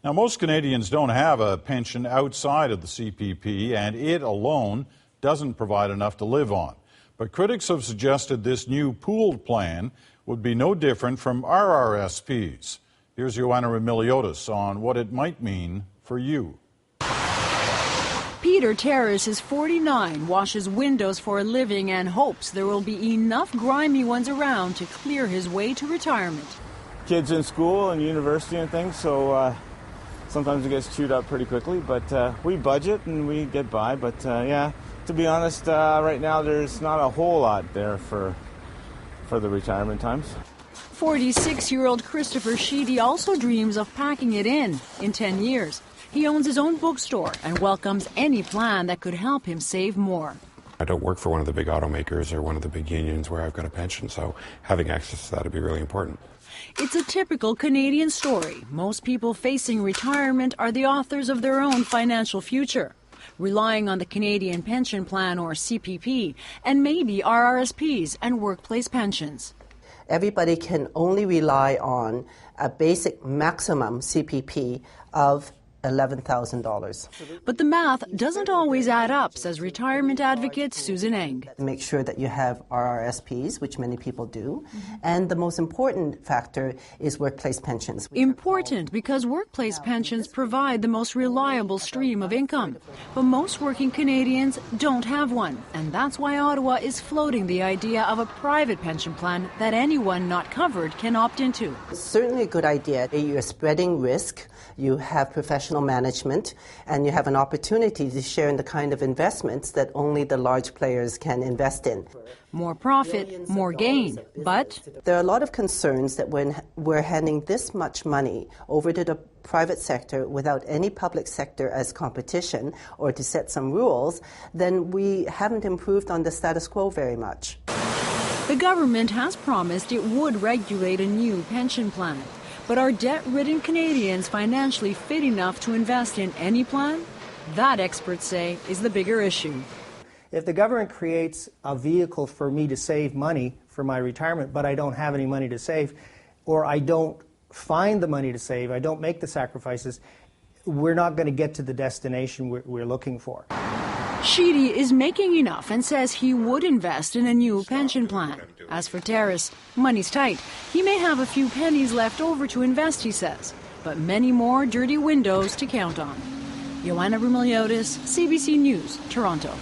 Now, most Canadians don't have a pension outside of the CPP, and it alone doesn't provide enough to live on. But critics have suggested this new pooled plan would be no different from RRSPs. Here's Joanna Remiliotis on what it might mean for you. Peter Terrace is 49, washes windows for a living, and hopes there will be enough grimy ones around to clear his way to retirement. Kids in school and university and things, so sometimes it gets chewed up pretty quickly, but we budget and we get by. But yeah, to be honest, right now there's not a whole lot there for the retirement times. 46-year-old Christopher Sheedy also dreams of packing it in 10 years. He owns his own bookstore and welcomes any plan that could help him save more. I don't work for one of the big automakers or one of the big unions where I've got a pension, so having access to that would be really important. It's a typical Canadian story. Most people facing retirement are the authors of their own financial future, relying on the Canadian Pension Plan, or CPP, and maybe RRSPs and workplace pensions. Everybody can only rely on a basic maximum CPP of $11,000. But the math doesn't always add up, says retirement advocate Susan Eng. Make sure that you have RRSPs, which many people do, and the most important factor is workplace pensions. Important because workplace pensions provide the most reliable stream of income. But most working Canadians don't have one, and that's why Ottawa is floating the idea of a private pension plan that anyone not covered can opt into. It's certainly a good idea. You're spreading risk, you have professional management, and you have an opportunity to share in the kind of investments that only the large players can invest in. More profit, more gain, but there are a lot of concerns that when we're handing this much money over to the private sector without any public sector as competition or to set some rules, then we haven't improved on the status quo very much. The government has promised it would regulate a new pension plan. But are debt-ridden Canadians financially fit enough to invest in any plan? That, experts say, is the bigger issue. If the government creates a vehicle for me to save money for my retirement, but I don't have any money to save, or I don't find the money to save, I don't make the sacrifices, we're not going to get to the destination we're looking for. Sheedy is making enough and says he would invest in a new pension plan. As for Terrace, money's tight. He may have a few pennies left over to invest, he says, but many more dirty windows to count on. Joanna Remiliotis, CBC News, Toronto.